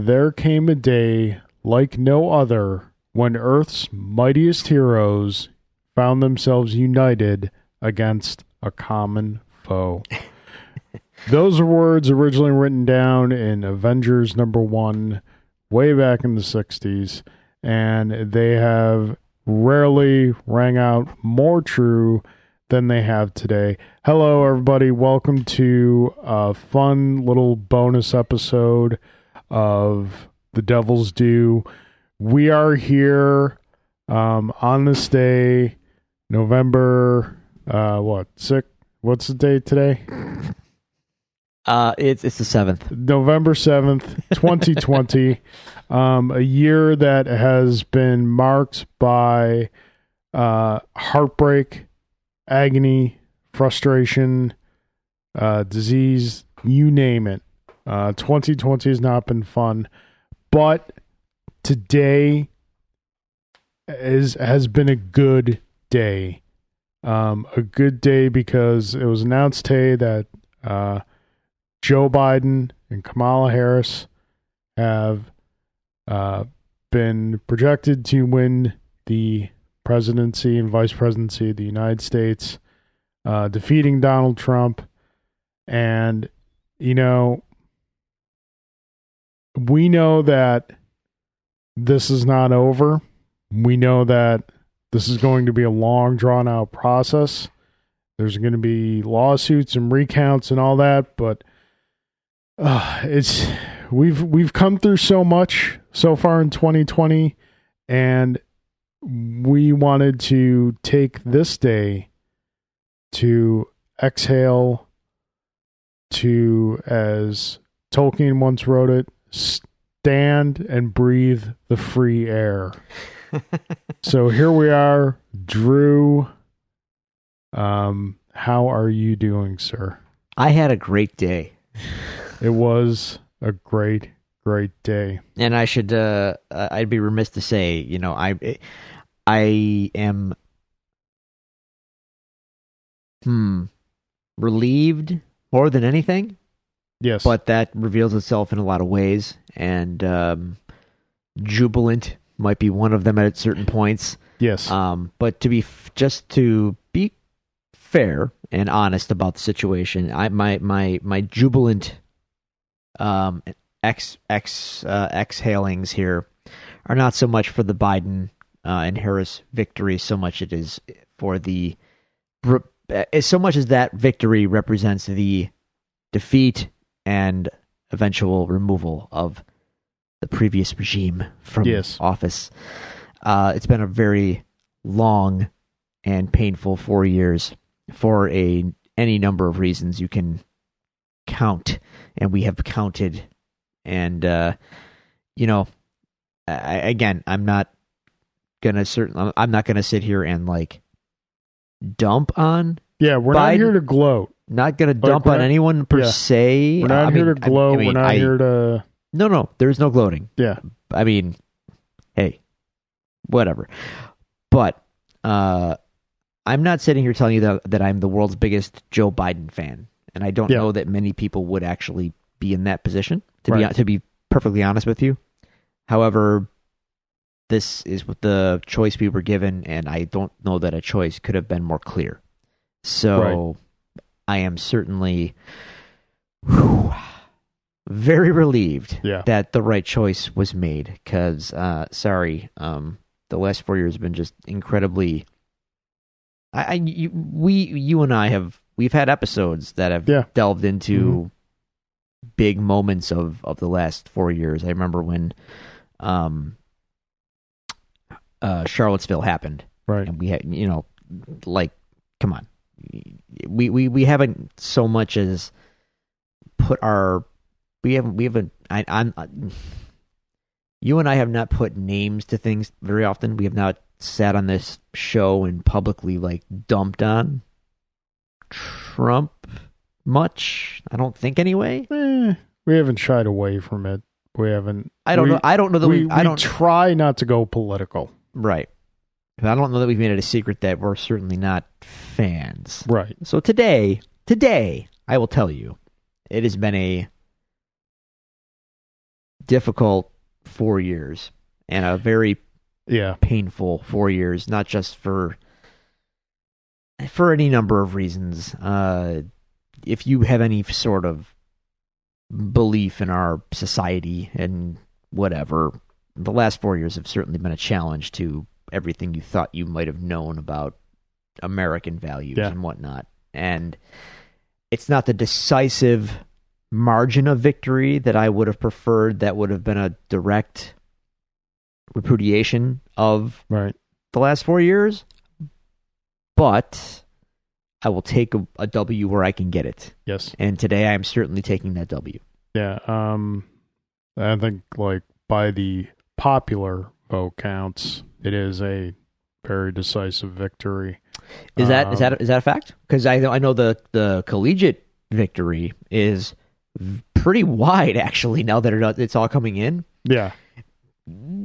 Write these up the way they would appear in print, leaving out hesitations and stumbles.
there came a day like no other when Earth's mightiest heroes found themselves united against a common foe. Those are words originally written down in Avengers #1 way back in the 60s, and they have rarely rang out more true than they have today. Hello, everybody. Welcome to a fun little bonus episode of The Devil's Due. We are here on this day, November, 6th? What's the date today? It's the 7th. November 7th, 2020. A year that has been marked by heartbreak, agony, frustration, disease, you name it. 2020 has not been fun, but today has been a good day. A good day because it was announced today that Joe Biden and Kamala Harris have been projected to win the presidency and vice presidency of the United States, defeating Donald Trump. And, you know, we know that this is not over. We know that this is going to be a long, drawn-out process. There's going to be lawsuits and recounts and all that, but we've come through so much so far in 2020, and we wanted to take this day to exhale, to, as Tolkien once wrote it, stand and breathe the free air. So here we are, Drew. How are you doing, sir? I had a great day. It was a great day. And I should, I'd be remiss to say, you know, I am relieved more than anything. Yes. But that reveals itself in a lot of ways, and jubilant might be one of them at certain points. Yes. But just to be fair and honest about the situation, my jubilant exhalings here are not so much for the Biden and Harris victory, so much it is for so much as that victory represents the defeat and eventual removal of the previous regime from office. It's been a very long and painful 4 years for any number of reasons you can count, and we have counted. And you know, I'm not gonna sit here and like dump on. Yeah, we're Biden. not here to gloat. Not gonna dump on anyone per se. We're not here to gloat. We're not here to. No, there's no gloating. Yeah. I mean, hey, whatever. But I'm not sitting here telling you that I'm the world's biggest Joe Biden fan, and I don't know that many people would actually be in that position. To be perfectly honest with you, however, this is what the choice we were given, and I don't know that a choice could have been more clear. So I am certainly very relieved that the right choice was made, because, the last 4 years have been just incredibly... you and I we've had episodes that have delved into big moments of the last 4 years. I remember when Charlottesville happened. Right. And we had, you know, like, come on. We haven't so much as put our... you and I have not put names to things very often. We have not sat on this show and publicly like dumped on Trump much. I don't think anyway. We haven't shied away from it. We haven't. I don't know that we try not to go political. Right. I don't know that we've made it a secret that we're certainly not fans. Right. So today, I will tell you, it has been a difficult 4 years and a very painful 4 years, not just for any number of reasons. If you have any sort of belief in our society and whatever, the last 4 years have certainly been a challenge to everything you thought you might have known about American values and whatnot. And it's not the decisive margin of victory that I would have preferred. That would have been a direct repudiation of the last 4 years. But I will take a W where I can get it. Yes. And today I am certainly taking that W. Yeah. I think like by the popular vote counts, it is a very decisive victory. Is that a fact? Because I know the collegiate victory is pretty wide actually. Now that it's all coming in,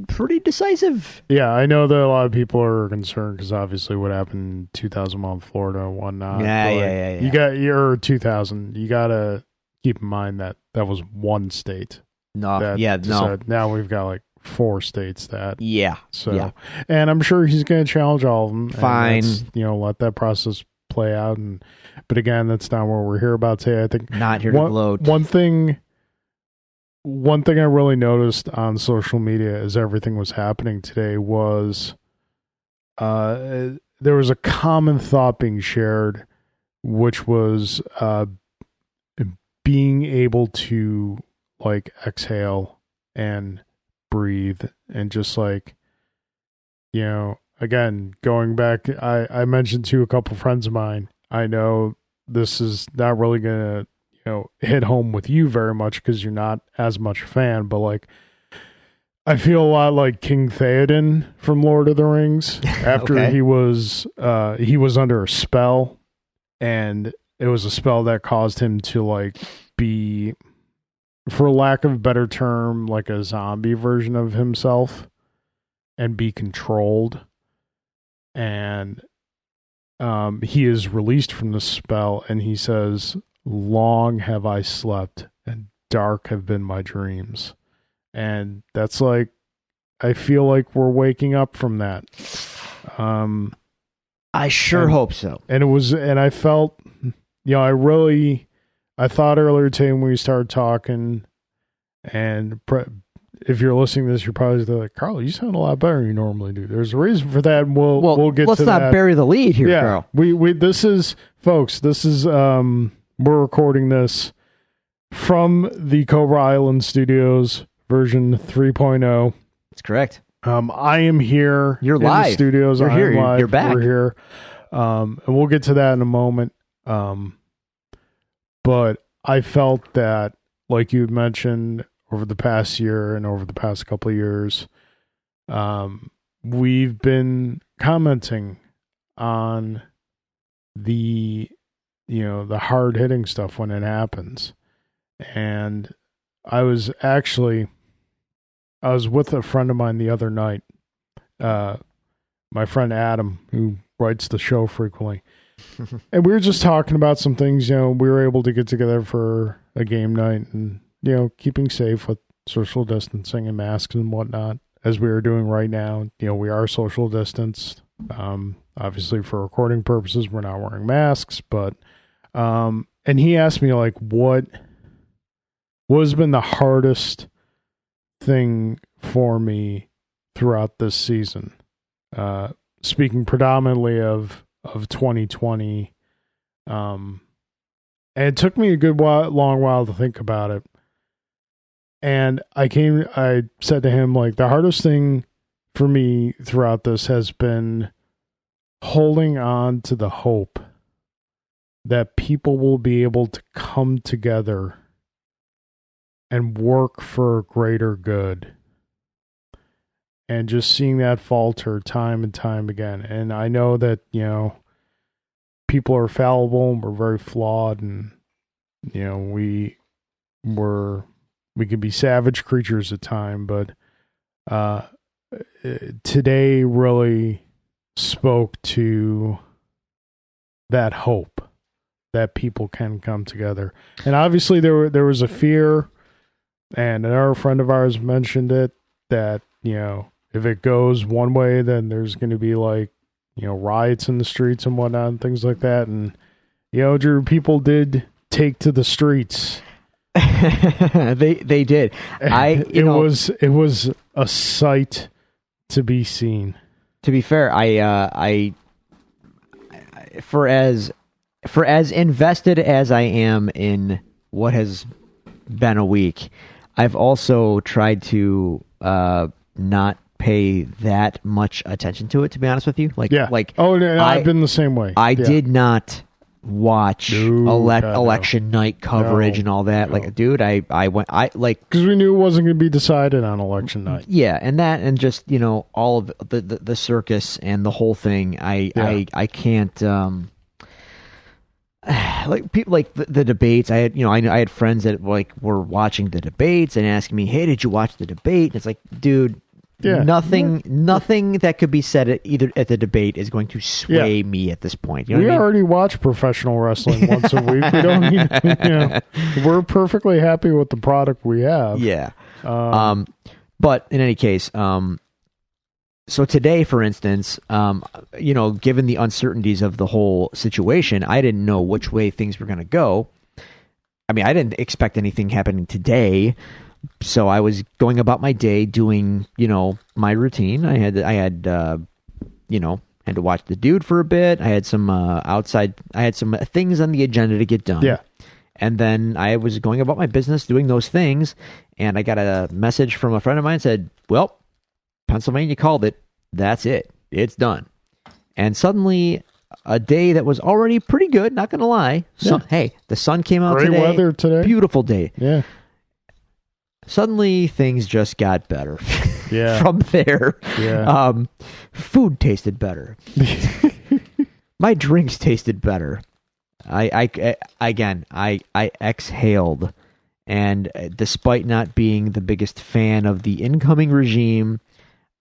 pretty decisive. Yeah, I know that a lot of people are concerned because obviously what happened in 2001 Florida and whatnot. Yeah. You got your 2000. You got to keep in mind that was one state. No. Now we've got like 4 states that. Yeah. So, yeah. And I'm sure he's going to challenge all of them. Fine. Let that process play out. But again, that's not what we're here about today. I think not here to gloat. One thing I really noticed on social media as everything was happening today was there was a common thought being shared, which was being able to like exhale and breathe and just like, again, going back, I mentioned to a couple friends of mine, I know this is not really going to, hit home with you very much because you're not as much a fan, but like, I feel a lot like King Theoden from Lord of the Rings after he was under a spell, and it was a spell that caused him to like be, for lack of a better term, like a zombie version of himself and be controlled. And he is released from the spell, and he says, "Long have I slept, and dark have been my dreams." And that's like, I feel like we're waking up from that. I sure hope so. And I felt, I thought earlier today when we started talking, and if you're listening to this, you're probably like, Carl, you sound a lot better than you normally do. There's a reason for that, and we'll get to that. Let's not bury the lead here, Carl. This is, we're recording this from the Cobra Island Studios version 3.0. That's correct. I am here. You're in live. The studios. You're here. Live. You're back. We're here. And we'll get to that in a moment. But I felt that, like you mentioned, over the past year and over the past couple of years, we've been commenting on the hard hitting stuff when it happens. And I was with a friend of mine the other night, my friend Adam, who writes the show frequently. And we were just talking about some things, we were able to get together for a game night and, keeping safe with social distancing and masks and whatnot, as we are doing right now. We are social distanced. Obviously for recording purposes, we're not wearing masks, but, and he asked me like, what has been the hardest thing for me throughout this season? Speaking predominantly of 2020. And it took me a good long while to think about it. And I said to him, like, the hardest thing for me throughout this has been holding on to the hope that people will be able to come together and work for a greater good. And just seeing that falter time and time again. And I know that, people are fallible and we're very flawed, and, we can be savage creatures at times, but today really spoke to that hope that people can come together. And obviously there was a fear And another friend of ours mentioned it that, if it goes one way, then there's going to be like, riots in the streets and whatnot and things like that. And, Drew, people did take to the streets. They did. It was a sight to be seen. To be fair, I for as invested as I am in what has been a week, I've also tried to not pay that much attention to it. To be honest with you, I've been the same way. I did not watch election night coverage and all that. Like, dude, I went because we knew it wasn't going to be decided on election night. Yeah, and just all of the circus and the whole thing. I can't. Like people, like the debates. I had friends that were watching the debates and asking me, "Hey, did you watch the debate?" And it's like, dude, nothing that could be said at the debate is going to sway me at this point. You know we what I mean? already watch professional wrestling once a week. We don't need. We're perfectly happy with the product we have. Yeah. But in any case, so today, for instance, given the uncertainties of the whole situation, I didn't know which way things were going to go. I mean, I didn't expect anything happening today, so I was going about my day doing, my routine. I had to watch the dude for a bit. I had some I had some things on the agenda to get done. Yeah. And then I was going about my business doing those things, and I got a message from a friend of mine that said, well, Pennsylvania called it. That's it. It's done. And suddenly, a day that was already pretty good, not going to lie. Hey, the sun came out today. Great weather today. Beautiful day. Yeah. Suddenly, things just got better. Yeah. From there. Yeah. Food tasted better. My drinks tasted better. I exhaled. And despite not being the biggest fan of the incoming regime,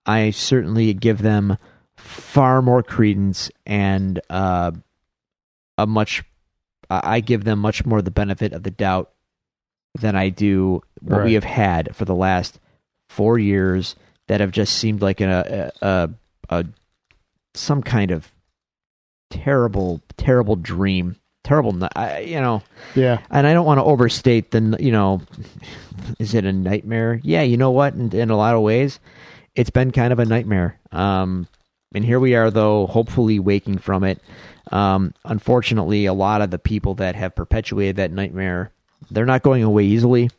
I certainly give them far more credence and I give them much more the benefit of the doubt than I do what we have had for the last 4 years that have just seemed like some kind of terrible dream. Terrible, Yeah. And I don't want to overstate is it a nightmare? Yeah, you know what? In a lot of ways, it's been kind of a nightmare. And here we are, though, hopefully waking from it. Unfortunately, a lot of the people that have perpetuated that nightmare, they're not going away easily,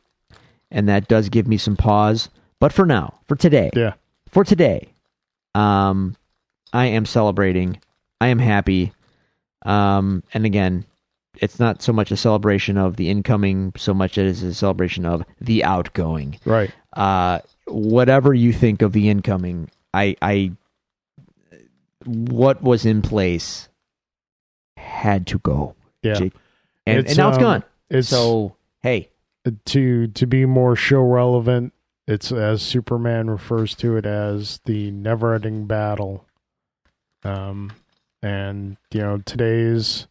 and that does give me some pause. But for now, for today, I am celebrating. I am happy. And again, it's not so much a celebration of the incoming so much as a celebration of the outgoing. Right. Whatever you think of the incoming, what was in place had to go. Yeah. Jake. And now it's gone. So, hey. To be more show relevant, it's as Superman refers to it as the never-ending battle. And today's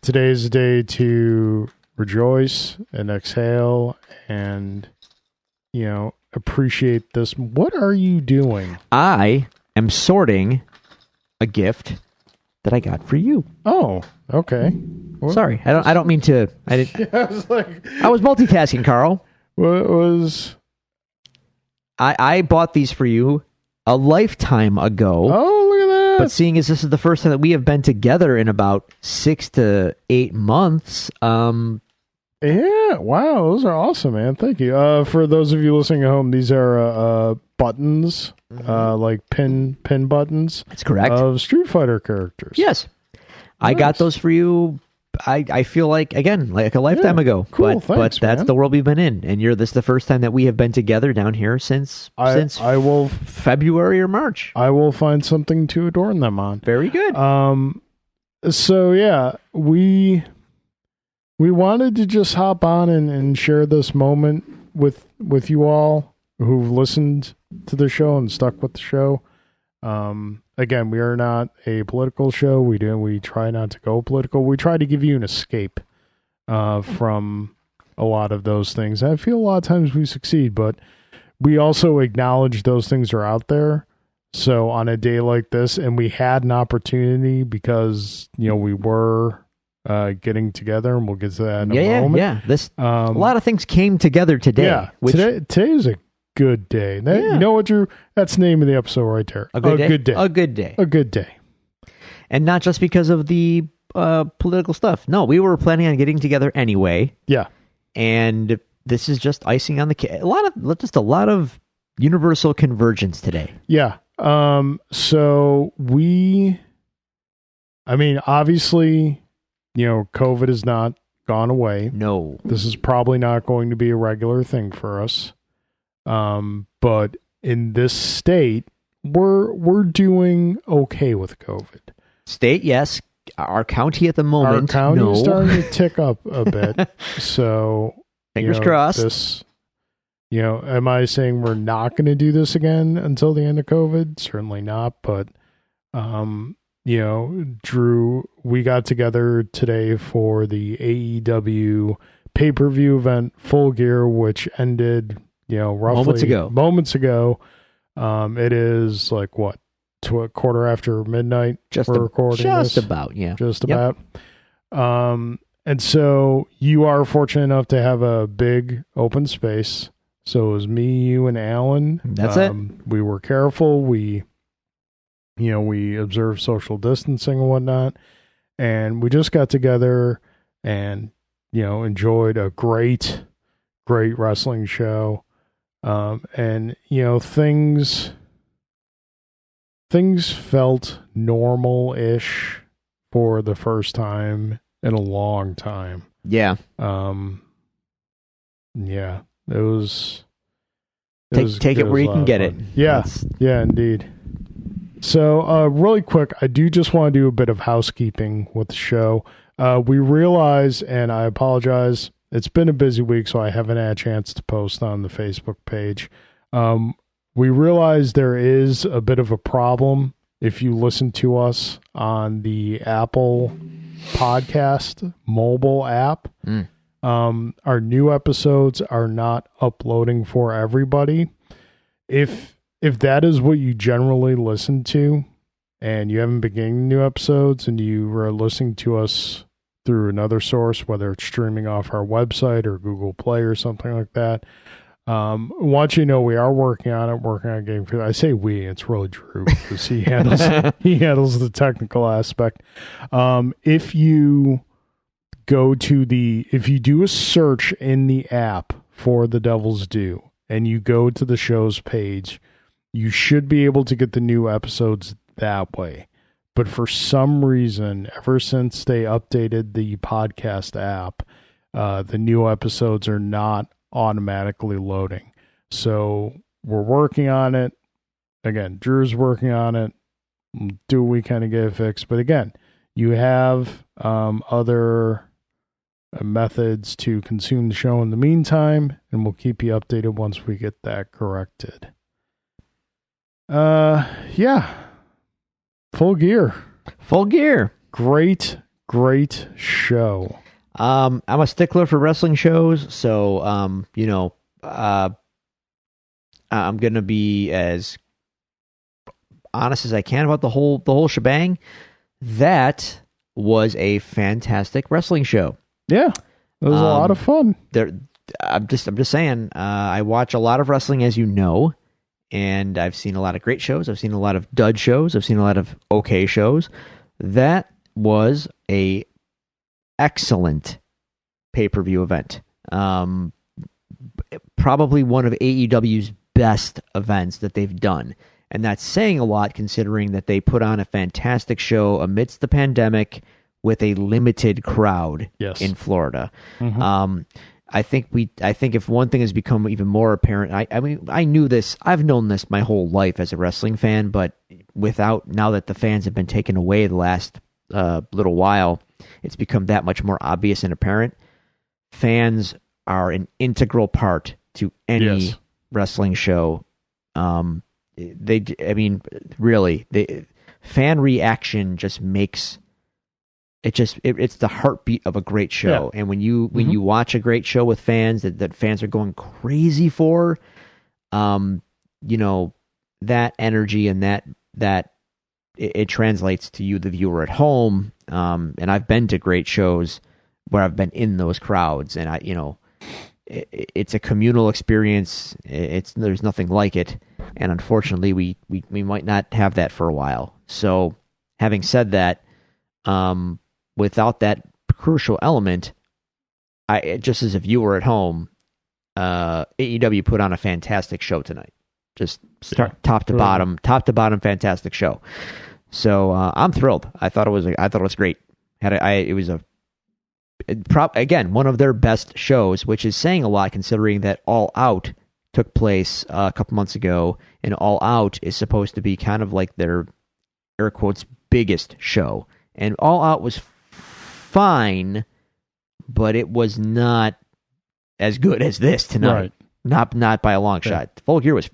a day to rejoice and exhale and appreciate this. What are you doing? I am sorting a gift that I got for you. Oh, okay. Sorry, I don't mean to. I didn't. I was like, I was multitasking, Carl. What was? I bought these for you a lifetime ago. Oh, look at that! But seeing as this is the first time that we have been together in about 6 to 8 months, yeah, wow, those are awesome, man. Thank you. For those of you listening at home, these are buttons, like pin buttons. That's correct. Of Street Fighter characters. Yes, nice. I got those for you. I feel like again like a lifetime ago. Cool, but that's man. The world we've been in, and this is the first time that we have been together down here since February or March. I will find something to adorn them on. Very good. So yeah, we wanted to just hop on and share this moment with you all who've listened to the show and stuck with the show. Again, we are not a political show. We try not to go political. We try to give you an escape from a lot of those things. I feel a lot of times we succeed, but we also acknowledge those things are out there. So on a day like this, and we had an opportunity because, we were getting together, and we'll get to that in a moment. Yeah. A lot of things came together today. Yeah, today is a good day. You know what, Drew? That's the name of the episode right there. A good day. A good day. And not just because of the political stuff. No, we were planning on getting together anyway. Yeah. And this is just icing on the cake. A lot of universal convergence today. Yeah. So obviously, COVID has not gone away. No. This is probably not going to be a regular thing for us. But in this state, we're doing okay with COVID. State, yes. Our county at the moment, our county is no. starting to tick up a bit. So fingers crossed. This, am I saying we're not going to do this again until the end of COVID? Certainly not. But, Drew, we got together today for the AEW pay-per-view event, Full Gear, which ended, roughly moments ago. It is like what? To a quarter after midnight. We're recording just this. About, yeah. Just about. And so you are fortunate enough to have a big open space. So it was me, you, and Alan. That's it. We were careful. We observed social distancing and whatnot. And we just got together and, enjoyed a great wrestling show. And, things felt normal-ish for the first time in a long time. Yeah. Yeah. It was... Take it where you can get it. Yeah. Yeah, indeed. So, really quick, I do just want to do a bit of housekeeping with the show. We realize, and I apologize, it's been a busy week, so I haven't had a chance to post on the Facebook page. We realize there is a bit of a problem if you listen to us on the Apple Podcast mobile app. Our new episodes are not uploading for everybody. If that is what you generally listen to, and you haven't been getting new episodes, and you are listening to us through another source, whether it's streaming off our website or Google Play or something like that, I want you to know we are working on getting for. I say we, it's really Drew because he handles the technical aspect. If you do a search in the app for The Devil's Due and you go to the show's page, you should be able to get the new episodes that way. But for some reason, ever since they updated the podcast app, the new episodes are not automatically loading. So we're working on it. Again, Drew's working on it. Do we kind of get it fixed? But again, you have other methods to consume the show in the meantime, and we'll keep you updated once we get that corrected. Yeah. Full Gear. Great show. I'm a stickler for wrestling shows, so I'm gonna be as honest as I can about the whole shebang. That was a fantastic wrestling show. Yeah, it was a lot of fun. I'm just saying. I watch a lot of wrestling, as you know, and I've seen a lot of great shows. I've seen a lot of dud shows. I've seen a lot of okay shows. That was a excellent pay-per-view event. Probably one of AEW's best events that they've done. And that's saying a lot considering that they put on a fantastic show amidst the pandemic with a limited crowd in Florida. Mm-hmm. I think if one thing has become even more apparent, I knew this, I've known this my whole life as a wrestling fan, but now that the fans have been taken away the last little while, it's become that much more obvious and apparent. Fans are an integral part to any wrestling show. Fan reaction just makes it's the heartbeat of a great show. Yeah. And when you watch a great show with fans that fans are going crazy for, you know, that energy and that it translates to you, the viewer at home. And I've been to great shows where I've been in those crowds, and it's a communal experience. There's nothing like it, and unfortunately, we might not have that for a while. So, having said that, without that crucial element, I just as a viewer at home, AEW put on a fantastic show tonight. Just top to bottom, fantastic show. So I'm thrilled. I thought it was great. It was again one of their best shows, which is saying a lot considering that All Out took place a couple months ago, and All Out is supposed to be kind of like their air quotes biggest show, and All Out was fine, but it was not as good as this tonight. Right. Not by a long shot. Full Gear was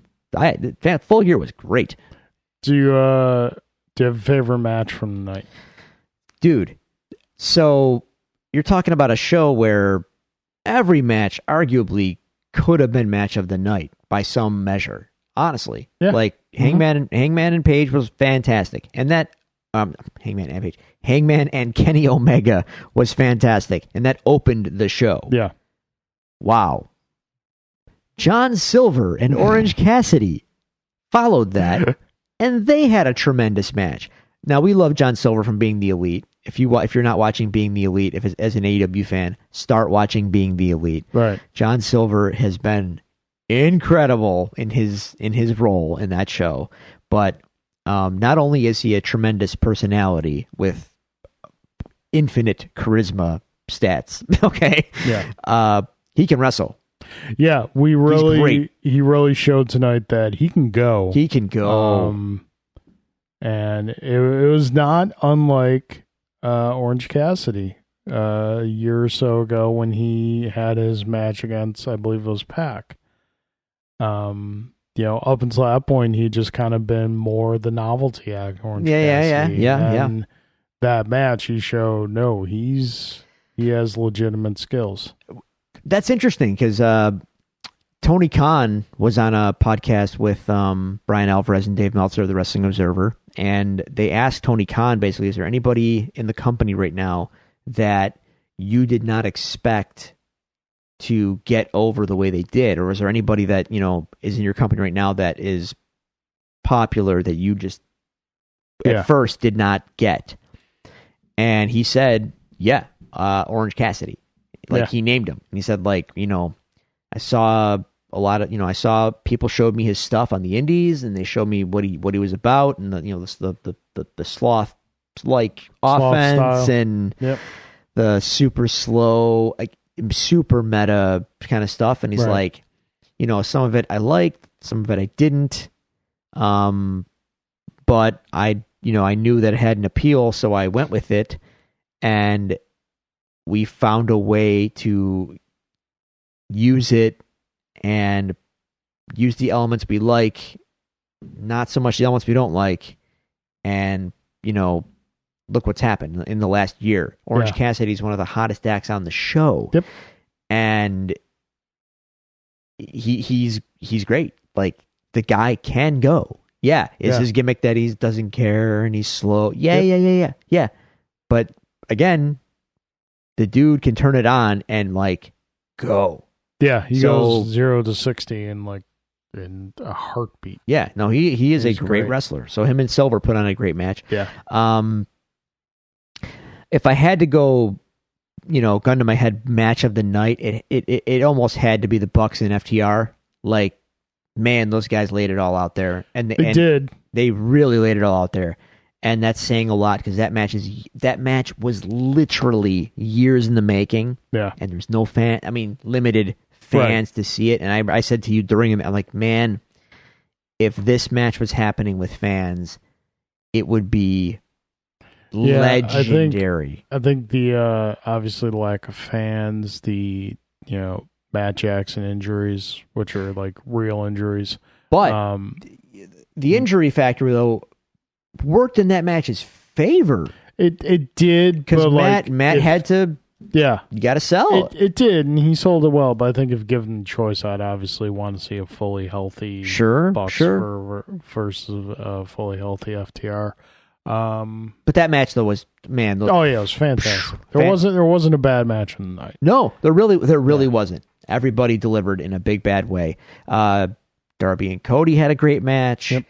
great. Do you have a favorite match from the night? Dude, so you're talking about a show where every match arguably could have been match of the night by some measure. Honestly. Yeah. Like Hangman and Page was fantastic. And that Hangman and Kenny Omega was fantastic. And that opened the show. Yeah. Wow. John Silver and Orange Cassidy followed that, and they had a tremendous match. Now, we love John Silver from Being the Elite. If you're not watching Being the Elite, as an AEW fan, start watching Being the Elite. Right. John Silver has been incredible in his role in that show, but not only is he a tremendous personality with infinite charisma stats, okay? Yeah. He can wrestle. Yeah, he really showed tonight that he can go. He can go. And it was not unlike Orange Cassidy a year or so ago when he had his match against, I believe it was Pac. Up until that point, he just kind of been more the novelty act. Orange Cassidy. Yeah. That match, he showed he has legitimate skills. That's interesting because Tony Khan was on a podcast with Brian Alvarez and Dave Meltzer of the Wrestling Observer, and they asked Tony Khan basically, is there anybody in the company right now that you did not expect to get over the way they did, or is there anybody that is in your company right now that is popular that you just at first did not get? And he said, Orange Cassidy. He named him, and he said, I saw a lot of, I saw people showed me his stuff on the indies, and they showed me what he was about, and the sloth offense style. And the super slow, super meta kind of stuff. And he's like, some of it I liked, some of it I didn't, but I knew that it had an appeal, so I went with it, and we found a way to use it and use the elements we like, not so much the elements we don't like. And, look what's happened in the last year. Orange Cassidy is one of the hottest acts on the show. Yep. And he's great. Like, the guy can go. Yeah. Is his gimmick that he doesn't care and he's slow? Yeah. But again, the dude can turn it on and go. Yeah, he goes 0 to 60 in a heartbeat. Yeah, no, he is a great wrestler. So him and Silver put on a great match. Yeah. If I had to go, gun to my head, match of the night, it almost had to be the Bucks and FTR. Man, those guys laid it all out there, and they did. They really laid it all out there. And that's saying a lot because that match was literally years in the making. Yeah. And there's no limited fans to see it. And I said to you during it, I'm like, man, if this match was happening with fans, it would be legendary. I think the obviously the lack of fans, the Matt Jackson injuries, which are real injuries. But the injury factor though worked in that match's favor. It did, because but Matt had to. Yeah, You got to sell. it did, and he sold it well. But I think if given the choice, I'd obviously want to see a fully healthy Bucks versus a fully healthy FTR. But that match though was man. Oh yeah, it was fantastic. There wasn't a bad match in the night. No, there really wasn't. Everybody delivered in a big bad way. Darby and Cody had a great match. Yep.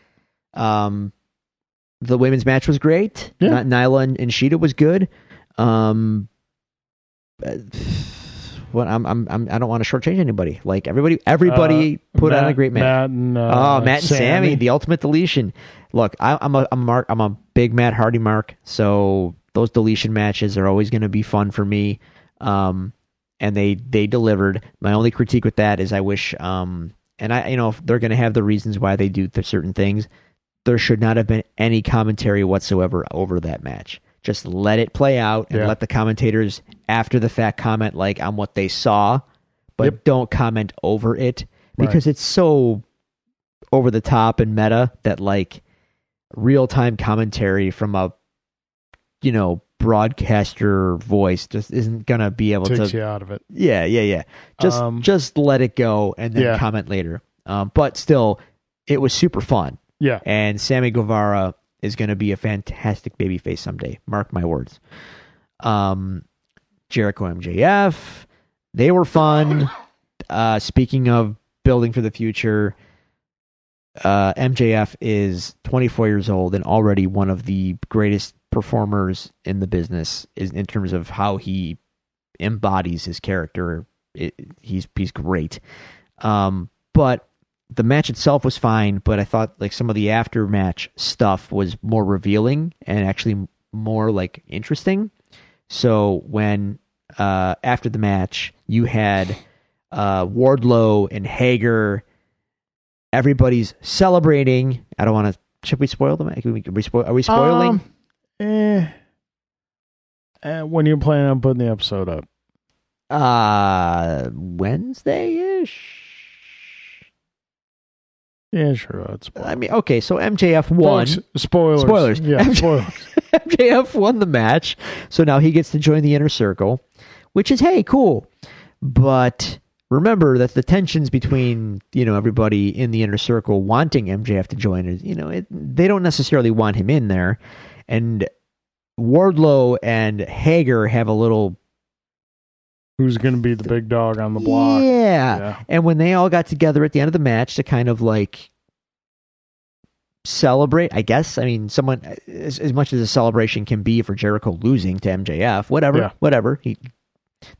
The women's match was great. Yeah. Nyla and Shida was good. What I don't want to shortchange anybody. Like everybody put on a great match. Matt and Sammy, the ultimate deletion. Look, I'm a big Matt Hardy mark, so those deletion matches are always going to be fun for me. And they delivered. My only critique with that is I wish, and if they're going to have the reasons why they do certain things, there should not have been any commentary whatsoever over that match. Just let it play out and let the commentators after the fact comment like on what they saw, but don't comment over it because it's so over the top and meta that like real time commentary from a broadcaster voice just isn't gonna be able Takes to you out of it. Yeah. Just let it go and then comment later. But still, it was super fun. Yeah. And Sammy Guevara is going to be a fantastic babyface someday. Mark my words. Jericho MJF, they were fun. Speaking of building for the future, MJF is 24 years old and already one of the greatest performers in the business in terms of how he embodies his character. He's great. But the match itself was fine, but I thought like some of the after match stuff was more revealing and actually more like interesting. So when after the match you had Wardlow and Hager, everybody's celebrating. I don't want to. Should we spoil them? Are we spoiling? When you're planning on putting the episode up? Wednesday-ish. Yeah, sure. I mean, okay, so MJF won. Folks, spoilers. Yeah, spoilers. MJF won the match, so now he gets to join the Inner Circle, which is, hey, cool. But remember that the tensions between, everybody in the Inner Circle wanting MJF to join is, they don't necessarily want him in there. And Wardlow and Hager have a little... Who's going to be the big dog on the block? Yeah. And when they all got together at the end of the match to kind of like celebrate, I guess. I mean, someone as much as a celebration can be for Jericho losing to MJF, whatever.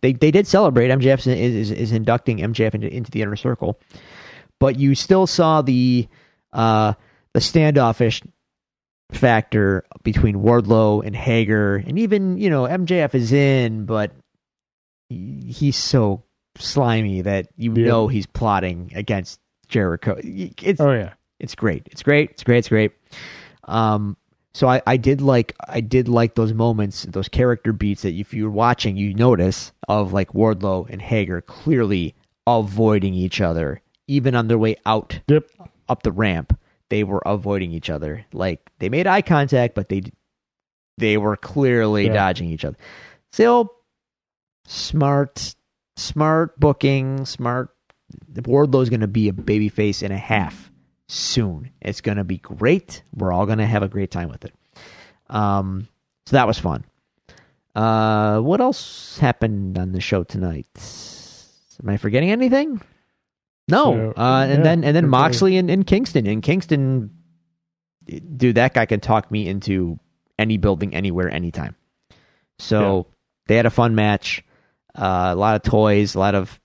They did celebrate. MJF is inducting MJF into the Inner Circle, but you still saw the standoffish factor between Wardlow and Hager, and even MJF is in, but he's so slimy that know he's plotting against Jericho. It's great. It's great. So I did like those moments, those character beats that if you're watching, you notice of like Wardlow and Hager clearly avoiding each other, even on their way out up the ramp. They were avoiding each other. Like they made eye contact, but they were clearly dodging each other. Still. Smart booking, Wardlow's going to be a babyface and a half soon. It's going to be great. We're all going to have a great time with it. So that was fun. What else happened on the show tonight? Am I forgetting anything? No. And then Moxley and Kingston. And Kingston, dude, that guy can talk me into any building, anywhere, anytime. So they had a fun match. A lot of toys, a lot of...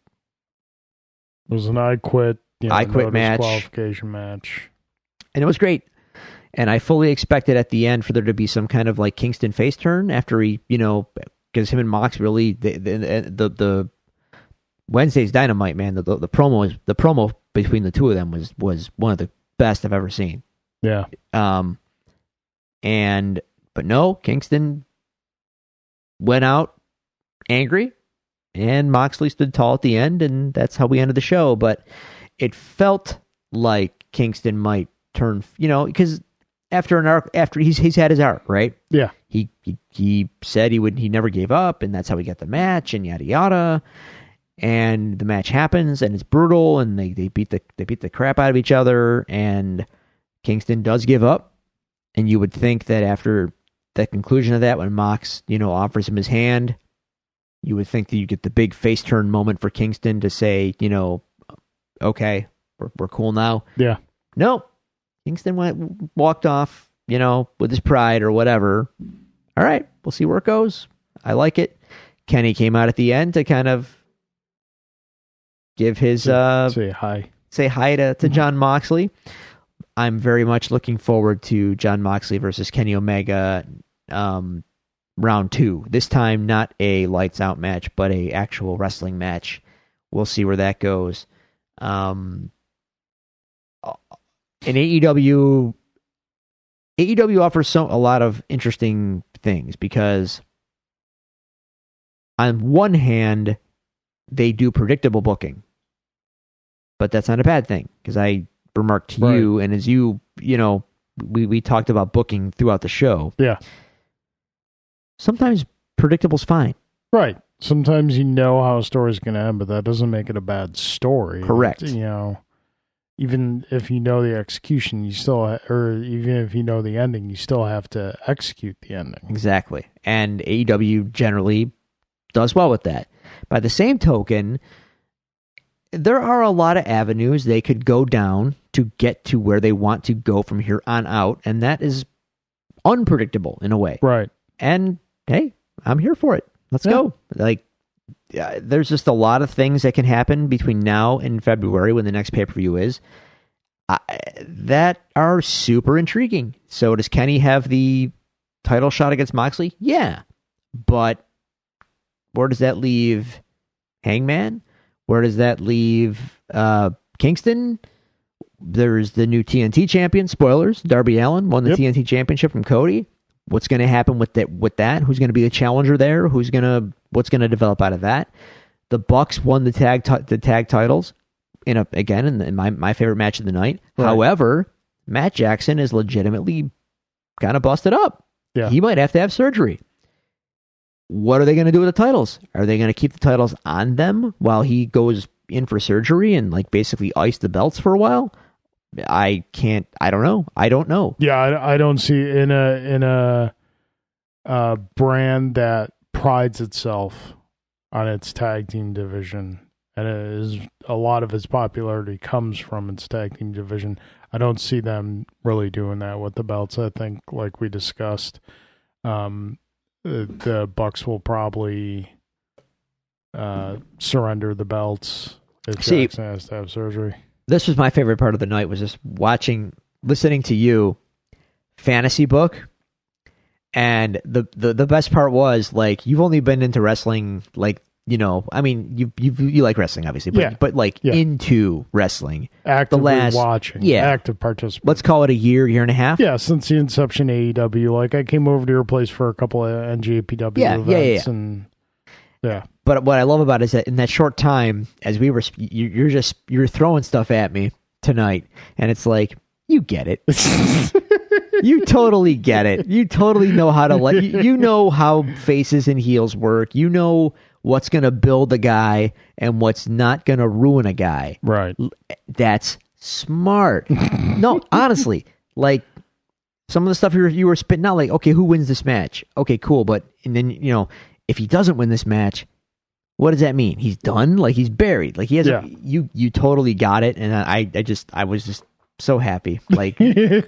It was an I Quit match. Disqualification match. And it was great. And I fully expected at the end for there to be some kind of like Kingston face turn after he, because him and Mox really... The Wednesday's Dynamite, man, the promo between the two of them was one of the best I've ever seen. Yeah. But no, Kingston went out angry. And Moxley stood tall at the end, and that's how we ended the show. But it felt like Kingston might turn, because after an arc, after he's had his arc, right? Yeah. He said he never gave up, and that's how he got the match, and yada yada. And the match happens, and it's brutal, and they beat the crap out of each other, and Kingston does give up. And you would think that after the conclusion of that, when Mox, offers him his hand, you would think that you get the big face turn moment for Kingston to say, okay, we're cool now. Yeah. Nope. Kingston walked off, with his pride or whatever. All right, we'll see where it goes. I like it. Kenny came out at the end to kind of give his say hi to Jon Moxley. I'm very much looking forward to Jon Moxley versus Kenny Omega round 2. This time not a lights out match, but a actual wrestling match. We'll see where that goes. In AEW offers a lot of interesting things because on one hand they do predictable booking, but that's not a bad thing because I remarked to you, and as we talked about booking throughout the show. Yeah. Sometimes predictable's fine. Right. Sometimes you know how a story's going to end, but that doesn't make it a bad story. Correct. Even if you know the execution, even if you know the ending, you still have to execute the ending. Exactly. And AEW generally does well with that. By the same token, there are a lot of avenues they could go down to get to where they want to go from here on out, and that is unpredictable in a way. Right. And hey, I'm here for it. Let's go. There's just a lot of things that can happen between now and February when the next pay-per-view is that are super intriguing. So does Kenny have the title shot against Moxley? Yeah. But where does that leave Hangman? Where does that leave Kingston? There's the new TNT champion. Spoilers. Darby Allin won the TNT championship from Cody. What's going to happen with that? Who's going to be the challenger there? What's going to develop out of that? The Bucks won the tag titles in my favorite match of the night. Right. However, Matt Jackson is legitimately kind of busted up. Yeah. He might have to have surgery. What are they going to do with the titles? Are they going to keep the titles on them while he goes in for surgery and basically ice the belts for a while? I don't know. Yeah, I don't see in a brand that prides itself on its tag team division, and a lot of its popularity comes from its tag team division. I don't see them really doing that with the belts. I think, like we discussed, the Bucks will probably surrender the belts if Jackson has to have surgery. This was my favorite part of the night, was just listening to you fantasy book. And the best part was, you've only been into wrestling, you like wrestling, obviously, but into wrestling. Actively watching. Active participant. Let's call it a year and a half. Yeah, since the inception of AEW. I came over to your place for a couple of NJPW events. And yeah. But what I love about it is that in that short time, as we were, you're throwing stuff at me tonight, and it's like, you get it. You totally get it. You totally know how to you know how faces and heels work. You know what's going to build a guy and what's not going to ruin a guy. Right. That's smart. No, honestly, some of the stuff you were spitting out, okay, who wins this match? Okay, cool, but and then if he doesn't win this match, what does that mean? He's done? He's buried. He has you totally got it, and I was just so happy.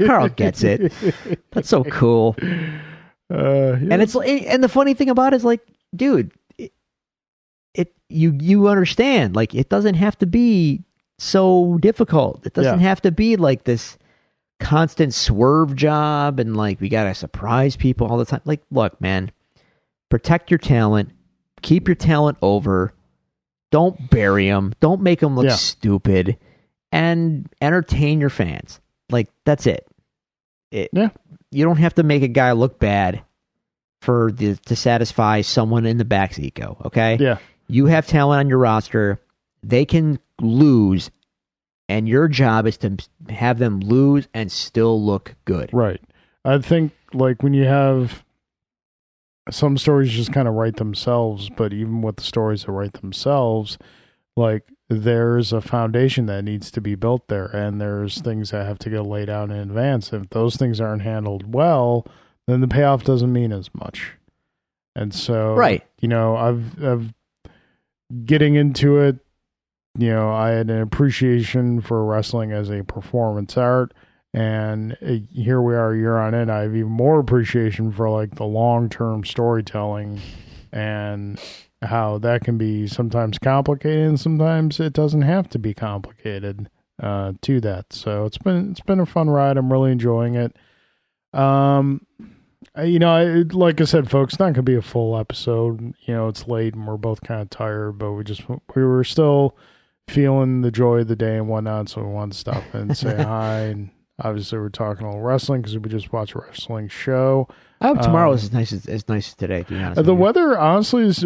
Carl gets it. That's so cool. And it's and the funny thing about it is dude, you understand. It doesn't have to be so difficult. It doesn't have to be this constant swerve job and we gotta surprise people all the time. Look, man, protect your talent. Keep your talent over. Don't bury them. Don't make them look stupid. And entertain your fans. That's it. You don't have to make a guy look bad to satisfy someone in the backseat go, okay? Yeah. You have talent on your roster. They can lose and your job is to have them lose and still look good. Right. I think like when you have some stories just kind of write themselves, but even with the stories that write themselves, like there's a foundation that needs to be built there, and there's things that have to get laid out in advance. If those things aren't handled well, then the payoff doesn't mean as much. And so, Right. you know, I've getting into it, you know, I had an appreciation for wrestling as a performance art, and here we are a year on it. I have even more appreciation for like the long-term storytelling and how that can be sometimes complicated and sometimes it doesn't have to be complicated to that. So it's been a fun ride. I'm really enjoying it. You know, like I said, folks, it's not going to be a full episode. You know, it's late and we're both kind of tired, but we were still feeling the joy of the day and whatnot, so we wanted to stop and say hi. And obviously, we're talking a little wrestling because we just watched a wrestling show. I hope tomorrow is as nice as today, to be honest. The weather, honestly, is.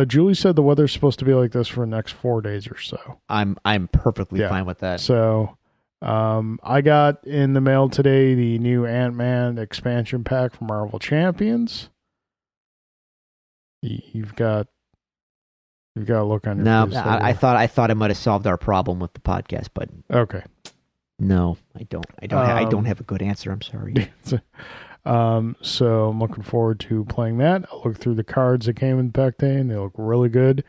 Julie said the weather's supposed to be like this for the next 4 days or so. I'm perfectly fine with that. So, I got in the mail today the new Ant-Man expansion pack for Marvel Champions. You've got to look on your face. I thought I might have solved our problem with the podcast, but okay. No, I don't. I don't have a good answer. I'm sorry. So I'm looking forward to playing that. I looked through the cards that came in the pack day, and they look really good.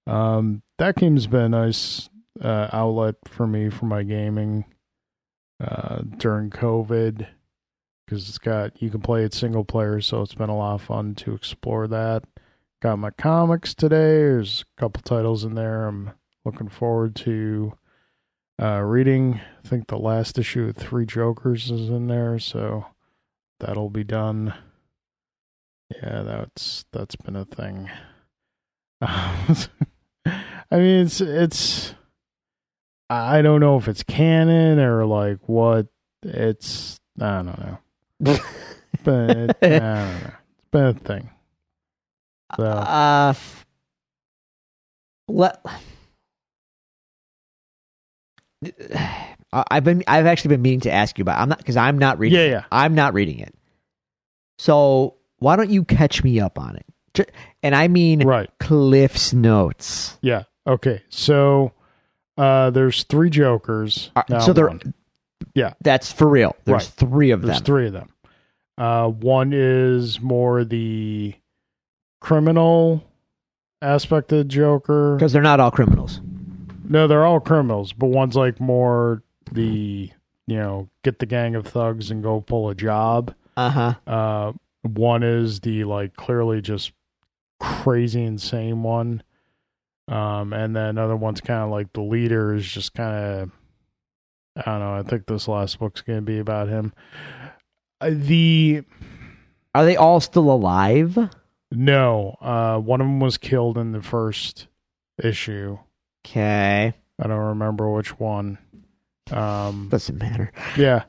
That game's been a nice outlet for me for my gaming during COVID, because you can play it single player, so it's been a lot of fun to explore that. Got my comics today. There's a couple titles in there I'm looking forward to reading. I think the last issue of Three Jokers is in there, so that'll be done. Yeah, that's been a thing. I mean, it's I don't know if it's canon or like what. I don't know. But I don't know. It's been a thing. So. I've actually been meaning to ask you about. I'm not reading. Yeah. I'm not reading it. So why don't you catch me up on it? And I mean, right. Cliff's Notes. Yeah. Okay. So there's Three Jokers. So yeah, that's for real. There's right. three of them. There's three of them. One is more the criminal aspect of the Joker, because they're not all criminals. No, they're all criminals, but one's like more the, get the gang of thugs and go pull a job. One is the like clearly just crazy insane one. And then another one's kind of like the leader is just kind of, I don't know. I think this last book's going to be about him. Are they all still alive? No. One of them was killed in the first issue. Okay. I don't remember which one. Doesn't matter. Yeah.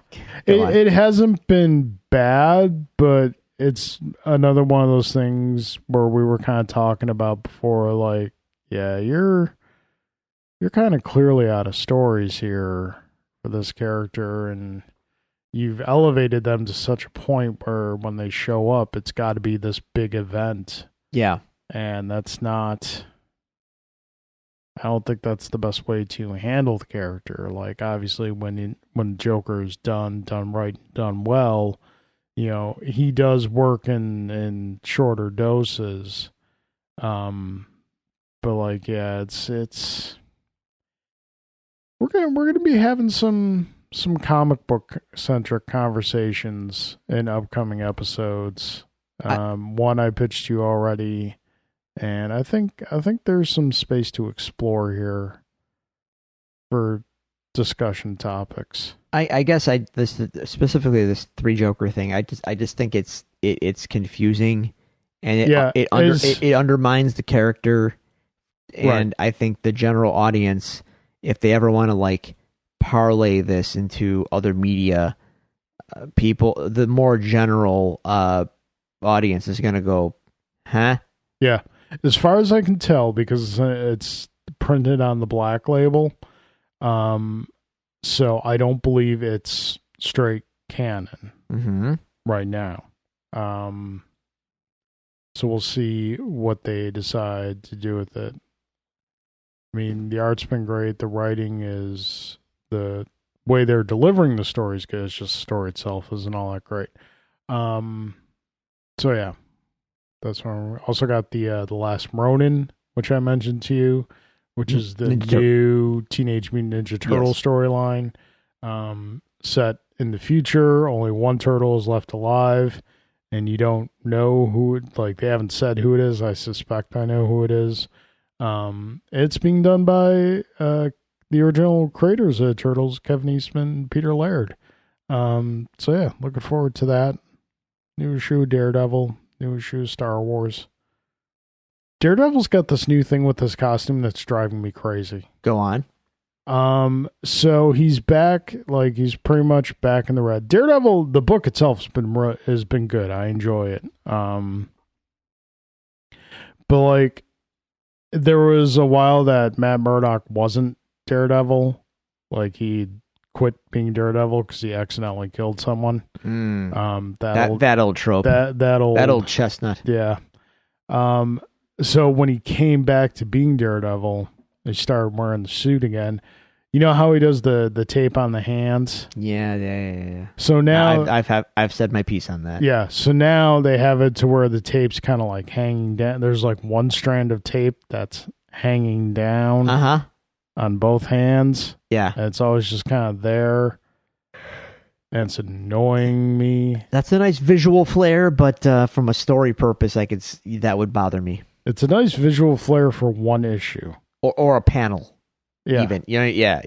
It hasn't been bad, but it's another one of those things where we were kind of talking about before, like, yeah, you're kind of clearly out of stories here for this character, and you've elevated them to such a point where when they show up, it's got to be this big event. Yeah. And that's not... I don't think that's the best way to handle the character. Like, obviously, when Joker is done right, done well, he does work in shorter doses. But like, yeah, it's we're gonna be having some comic book centric conversations in upcoming episodes. One I pitched you already. And I think there's some space to explore here for discussion topics. I guess specifically this Three Joker thing. I just think it's confusing, and it undermines the character. And right. I think the general audience, if they ever want to like parlay this into other media, the more general audience is going to go, huh? Yeah. As far as I can tell, because it's printed on the black label, So I don't believe it's straight canon Mm-hmm. right now. So we'll see what they decide to do with it. I mean, the art's been great. The writing is, the way they're delivering the story is good. It's just the story itself isn't all that great. So yeah, that's one. We also got the Last Ronin, which I mentioned to you, which is the new Teenage Mutant Ninja Turtle storyline. Set in the future, only one turtle is left alive, and you don't know who it, like, they haven't said who it is. I suspect I know who it is. It's being done by the original creators of Turtles, Kevin Eastman and Peter Laird. So yeah, looking forward to that. New issue Daredevil, new issue Star Wars. Daredevil's got this new thing with his costume that's driving me crazy. Go on. So he's back, like, he's pretty much back in the red. Daredevil, the book itself has been good. I enjoy it. But like, there was a while that Matt Murdock wasn't Daredevil. Like, he quit being Daredevil because he accidentally killed someone. That old trope. That old chestnut. Yeah. So when he came back to being Daredevil, he started wearing the suit again. You know how he does the tape on the hands? Yeah. So now I've said my piece on that. Yeah. So now they have it to where the tape's kind of like hanging down. There's like one strand of tape that's hanging down on both hands. Yeah. And it's always just kind of there. And it's annoying me. That's a nice visual flair, but from a story purpose, that would bother me. It's a nice visual flair for one issue. Or a panel. Yeah. Even. Yeah.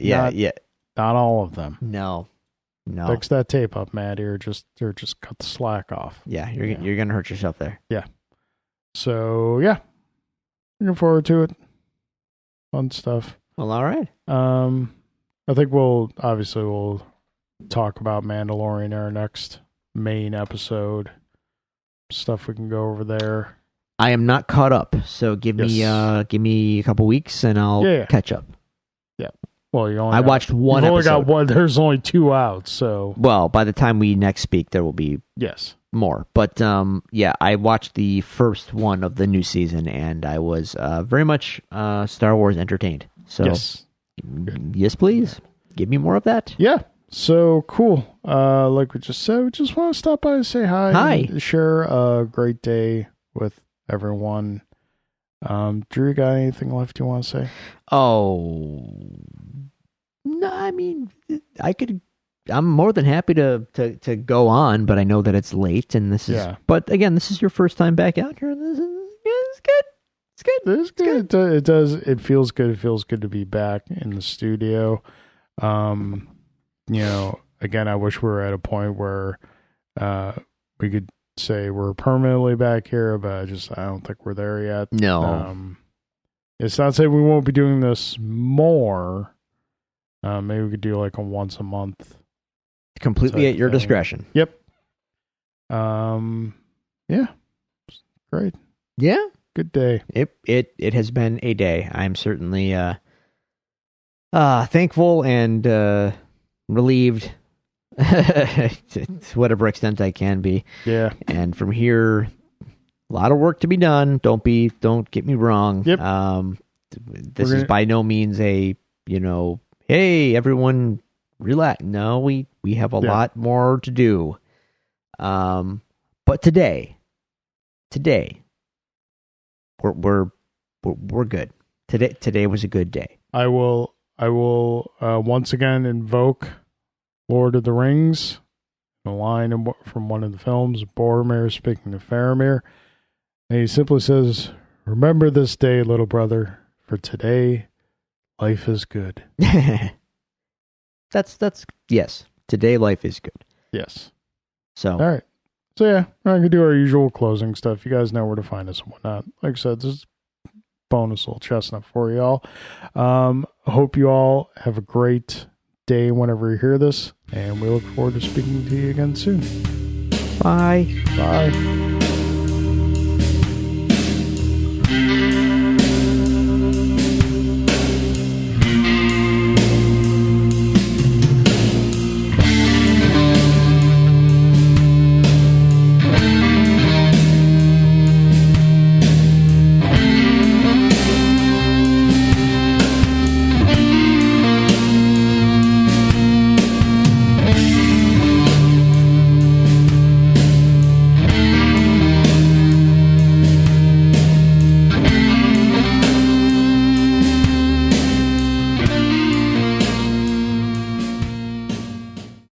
Not all of them. No. Fix that tape up, Maddie, or just cut the slack off. Yeah, you're gonna hurt yourself there. Yeah. So yeah, looking forward to it. Fun stuff. Well, all right. I think we'll talk about Mandalorian in our next main episode. Stuff we can go over there. I am not caught up, so give me a couple weeks and I'll catch up. Yeah. Well, I watched one episode. Only got one. There's only 2 out, so. Well, by the time we next speak, there will be more. But I watched the first one of the new season, and I was very much Star Wars entertained. So yes, please give me more of that. Yeah. So cool. Like we just said, we just want to stop by and say hi. Hi. And share a great day with everyone. Drew, you got anything left you want to say? Oh, no, I mean, I'm more than happy to go on, but I know that it's late and this is, but again, this is your first time back out here. This is good. It's good. It's good. It does. It feels good. It feels good to be back in the studio. Again, I wish we were at a point where, we could say we're permanently back here, but I don't think we're there yet. No. It's not saying we won't be doing this more. Maybe we could do like a once a month. Completely at your discretion. Yep. Yeah. Great. Yeah. Good day. It has been a day. I'm certainly thankful and relieved to whatever extent I can be. Yeah. And from here, a lot of work to be done. Don't get me wrong. Yep. This is by no means a, hey, everyone relax. No, we have a lot more to do. But today we're good. Today was a good day. I will once again invoke Lord of the Rings, a line from one of the films, Boromir speaking to Faramir, and he simply says, "Remember this day, little brother, for today life is good." That's yes. Today life is good. Yes. So all right. So yeah, we're gonna do our usual closing stuff. You guys know where to find us and whatnot. Like I said, this is bonus little chestnut for y'all. I hope you all have a great day whenever you hear this, and we look forward to speaking to you again soon. Bye. Bye.